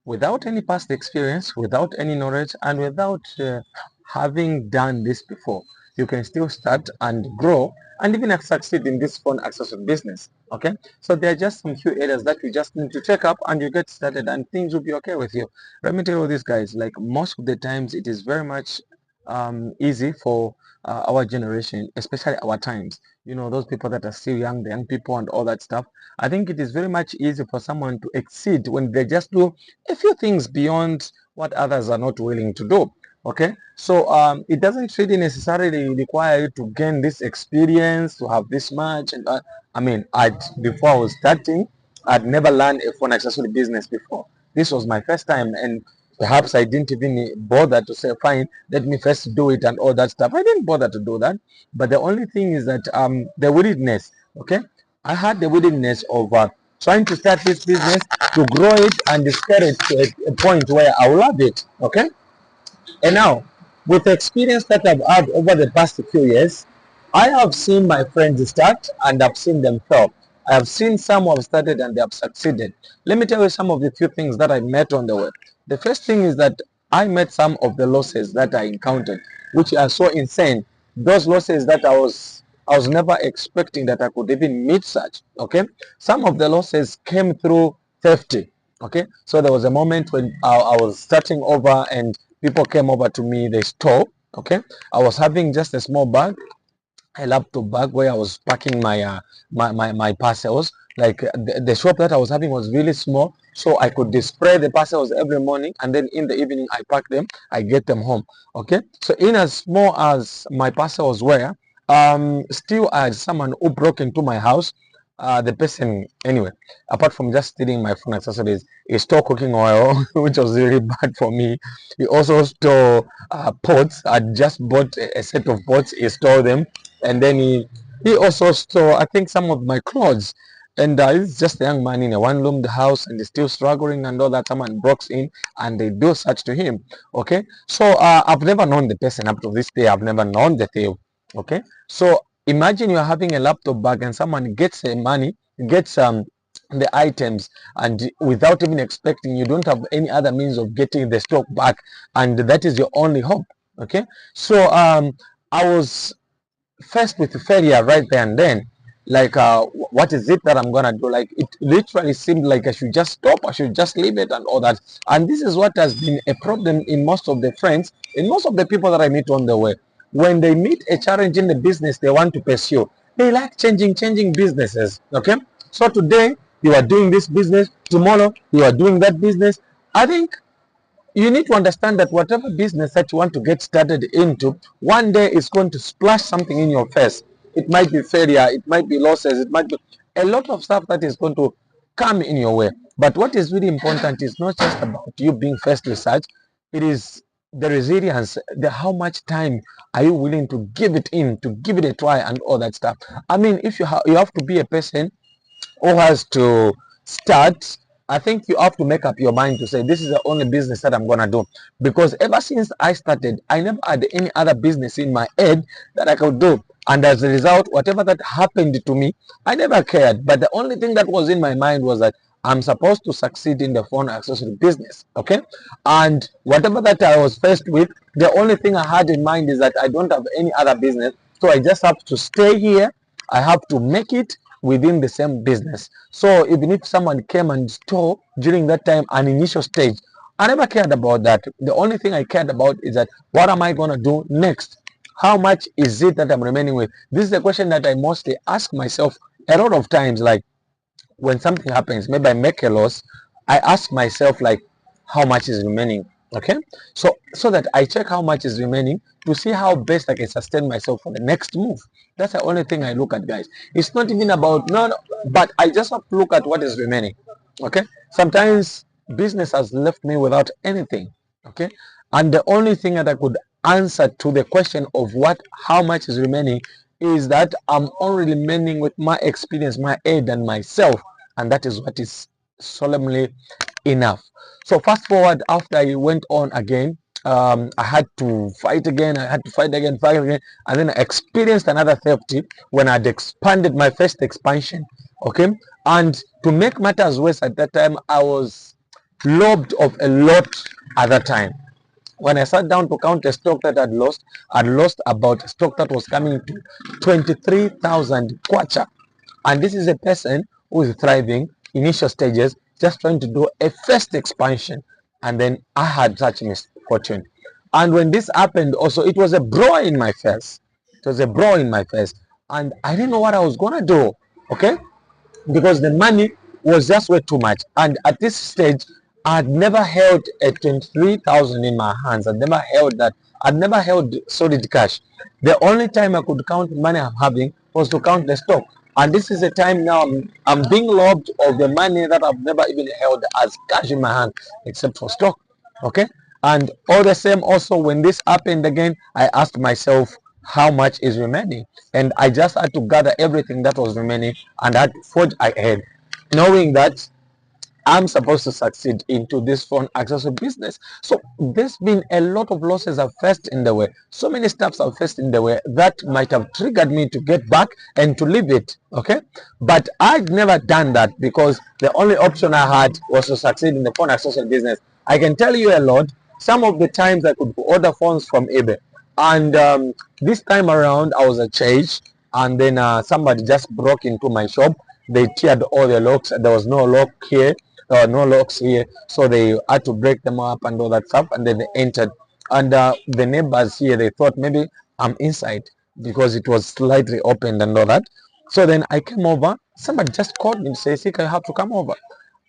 without any past experience, without any knowledge, and without having done this before, you can still start and grow and even succeed in this phone accessory business. Okay, so there are just some few areas that you just need to check up and you get started and things will be okay with you. Let me tell you this, guys, like most of the times it is very much easy for our generation, especially our times, you know, those people that are still young, the young people and all that stuff. I think it is very much easy for someone to exceed when they just do a few things beyond what others are not willing to do. Okay, so it doesn't really necessarily require you to gain this experience to have this much. And I mean, before I was starting, I'd never learned a phone accessory business before. This was my first time, and perhaps I didn't even bother to say, fine, let me first do it and all that stuff. I didn't bother to do that. But the only thing is that the willingness, okay, I had the willingness of trying to start this business, to grow it and scale it to a point where I will love it. Okay, and now, with the experience that I've had over the past few years, I have seen my friends start and I've seen them fail. I have seen some who have started and they have succeeded. Let me tell you some of the few things that I met on the way. The first thing is that I met some of the losses that I encountered, which are so insane. Those losses that I was never expecting that I could even meet such. Okay, some of the losses came through theft. Okay, so there was a moment when I was starting over and people came over to me, the store. Okay, I was having just a small bag, a laptop bag where I was packing my parcels. Like the shop that I was having was really small, so I could display the parcels every morning, and then in the evening I pack them, I get them home. Okay, so in as small as my parcels were, still I had someone who broke into my house. The person, anyway, apart from just stealing my phone accessories, he stole cooking oil, which was really bad for me. He also stole pots. I just bought a set of pots. He stole them, and then he also stole, I think, some of my clothes. And he's just a young man in a one-roomed house, and he's still struggling and all that. Someone breaks in, and they do such to him. Okay, so I've never known the person up to this day. I've never known the thief. Okay, so imagine you're having a laptop bag and someone gets money, gets the items, and without even expecting, you don't have any other means of getting the stock back, and that is your only hope. Okay, so I was faced with failure right there and then. Like what is it that I'm gonna do? Like it literally seemed like I should just stop, I should just leave it and all that. And this is what has been a problem in most of the friends, in most of the people that I meet on the way. When they meet a challenge in the business they want to pursue, they like changing businesses. Okay, so today you are doing this business, tomorrow you are doing that business. I think you need to understand that whatever business that you want to get started into, one day is going to splash something in your face. It might be failure, it might be losses, it might be a lot of stuff that is going to come in your way. But what is really important is not just about you being faced with such, it is the resilience, the how much time are you willing to give it in, to give it a try and all that stuff. I mean, if you have to be a person who has to start, I think you have to make up your mind to say this is the only business that I'm gonna do. Because ever since I started, I never had any other business in my head that I could do. And as a result, whatever that happened to me, I never cared. But the only thing that was in my mind was that I'm supposed to succeed in the phone accessory business. Okay, and whatever that I was faced with, the only thing I had in mind is that I don't have any other business, so I just have to stay here. I have to make it within the same business. So even if someone came and stole during that time an initial stage, I never cared about that. The only thing I cared about is that what am I going to do next? How much is it that I'm remaining with? This is the question that I mostly ask myself a lot of times. Like when something happens, maybe I make a loss, I ask myself like, how much is remaining? Okay, so that I check how much is remaining to see how best I can sustain myself for the next move. That's the only thing I look at, guys. It's not even about no, but I just have to look at what is remaining. Okay, sometimes business has left me without anything. Okay, and the only thing that I could answer to the question of what how much is remaining is that I'm only remaining with my experience, my aid, and myself, and that is what is solemnly enough. So fast forward, after I went on again, I had to fight again. I had to fight again, and then I experienced another theft when I'd expanded my first expansion. Okay, and to make matters worse, at that time I was lobbed of a lot at that time. When I sat down to count the stock that I'd lost about stock that was coming to 23,000 kwacha. And this is a person who is thriving, initial stages, just trying to do a first expansion. And then I had such misfortune. And when this happened also, it was a brawl in my face. It was a brawl in my face. And I didn't know what I was going to do. Okay? Because the money was just way too much. And at this stage, I'd never held a 23,000 in my hands. I'd never held that. I'd never held solid cash. The only time I could count money I'm having was to count the stock. And this is the time now I'm being robbed of the money that I've never even held as cash in my hand, except for stock. Okay? And all the same, also, when this happened again, I asked myself, how much is remaining? And I just had to gather everything that was remaining and I had to forge ahead, knowing that I'm supposed to succeed into this phone accessory business. So there's been a lot of losses I've faced in the way. So many steps I've faced in the way that might have triggered me to get back and to leave it. Okay. But I'd never done that because the only option I had was to succeed in the phone accessory business. I can tell you a lot. Some of the times I could order phones from eBay. And this time around, I was at church, and then somebody just broke into my shop. They teared all the locks. There was no lock here. There were no locks here, so they had to break them up and all that stuff. And then they entered. And the neighbors here, they thought maybe I'm inside because it was slightly opened and all that. So then I came over. Somebody just called me to say, "Sika, you have to come over."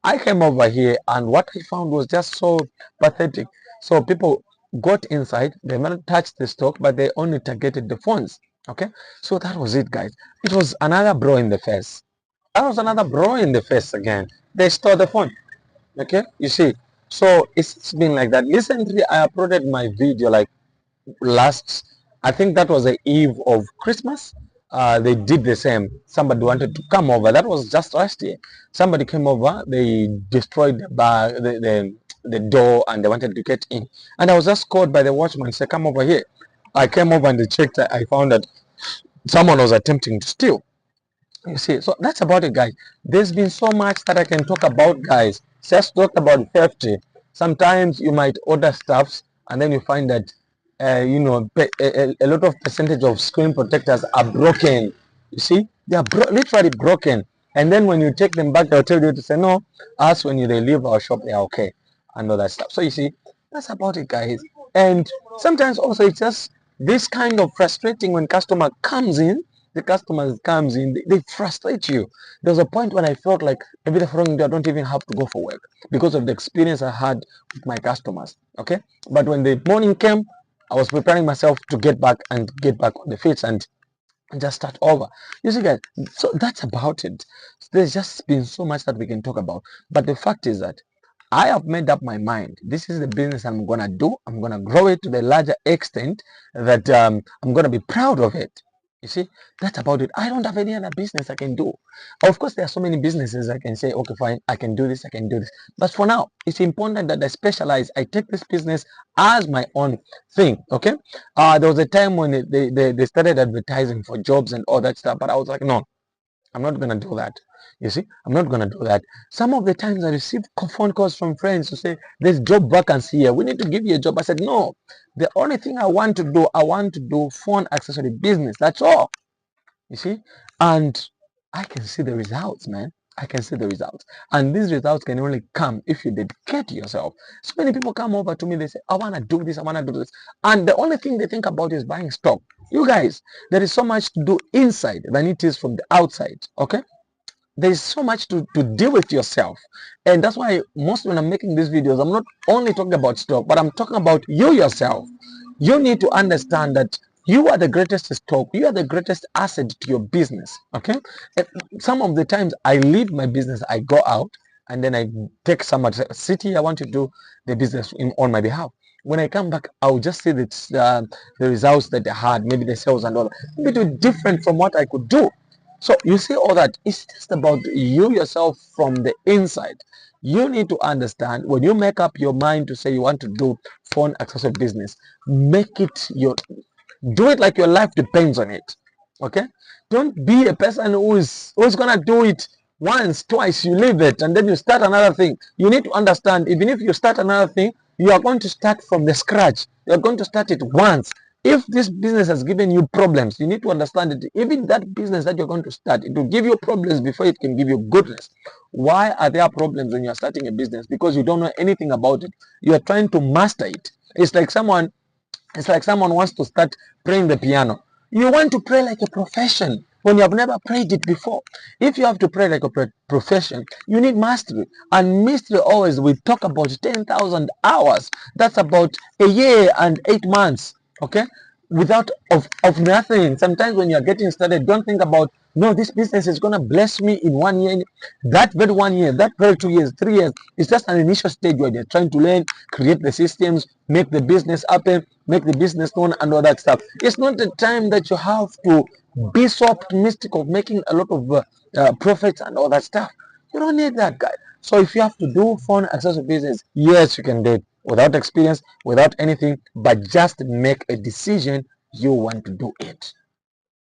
I came over here, and what I found was just so pathetic. So people got inside, they might touch the stock, but they only targeted the phones. Okay, so that was it, guys. It was another bro in the face. That was another bro in the face again. They stole the phone. Okay, you see. So it's been like that. Recently, I uploaded my video like last, I think that was the eve of Christmas. They did the same. Somebody wanted to come over. That was just last year. Somebody came over. They destroyed the bar, the door, and they wanted to get in. And I was just called by the watchman. Said, "Come over here." I came over and they checked. I found that someone was attempting to steal. You see, so that's about it, guys. There's been so much that I can talk about, guys. Just talk about theft. Sometimes you might order stuffs and then you find that, a lot of percentage of screen protectors are broken. You see, they are literally broken. And then when you take them back, they'll tell you to say, no, us when they leave our shop, they are okay, and all that stuff. So you see, that's about it, guys. And sometimes also it's just this kind of frustrating when customer comes in. The customers comes in, they frustrate you. There was a point when I felt like maybe the following day I don't even have to go for work because of the experience I had with my customers. Okay, but when the morning came, I was preparing myself to get back on the fields and just start over. You see, guys, so that's about it. There's just been so much that we can talk about, but the fact is that I have made up my mind. This is the business I'm gonna do. I'm gonna grow it to the larger extent that I'm gonna be proud of it. You see, that's about it. I don't have any other business I can do. Of course, there are so many businesses I can say, okay, fine, I can do this, I can do this. But for now, it's important that I specialize. I take this business as my own thing. Okay. There was a time when they started advertising for jobs and all that stuff, but I was like, no, I'm not gonna do that. You see, I'm not gonna do that. Some of the times I receive phone calls from friends to say there's job vacancy here. We need to give you a job. I said no. The only thing I want to do phone accessory business. That's all. You see, and I can see the results, man. I can see the results, and these results can only come if you dedicate yourself. So many people come over to me. They say, "I wanna do this. I wanna do this," and the only thing they think about is buying stock. You guys, there is so much to do inside than it is from the outside. Okay, there is so much to deal with yourself, and that's why most when I'm making these videos, I'm not only talking about stock, but I'm talking about you yourself. You need to understand that you are the greatest stock, you are the greatest asset to your business. Okay, and some of the times I leave my business, I go out and then I take some city, I want to do the business on my behalf. When I come back, I'll just see that the results that I had, maybe the sales and all that, maybe it different from what I could do. So you see all that, it's just about you yourself from the inside. You need to understand when you make up your mind to say you want to do phone accessory business, make it do it like your life depends on it. Okay, don't be a person who's gonna do it once, twice, you leave it, and then you start another thing. You need to understand, even if you start another thing, you are going to start from the scratch. You are going to start it once. If this business has given you problems, you need to understand that even that business that you're going to start, it will give you problems before it can give you goodness. Why are there problems when you're starting a business? Because you don't know anything about it. You are trying to master it. It's like someone wants to start playing the piano. You want to play like a profession when you have never played it before. If you have to play like a profession, you need mastery. And mastery always, we talk about 10,000 hours. That's about a year and 8 months. Okay? Without of nothing. Sometimes when you're getting started, don't think about, no, this business is gonna bless me in 1 year. That very 1 year, that very 2 years, 3 years, it's just an initial stage where they're trying to learn, create the systems, make the business happen, make the business known, and all that stuff. It's not the time that you have to be so optimistic of making a lot of profits and all that stuff. You don't need that, guy. So if you have to do phone accessory business, yes, you can do it without experience, without anything, but just make a decision you want to do it.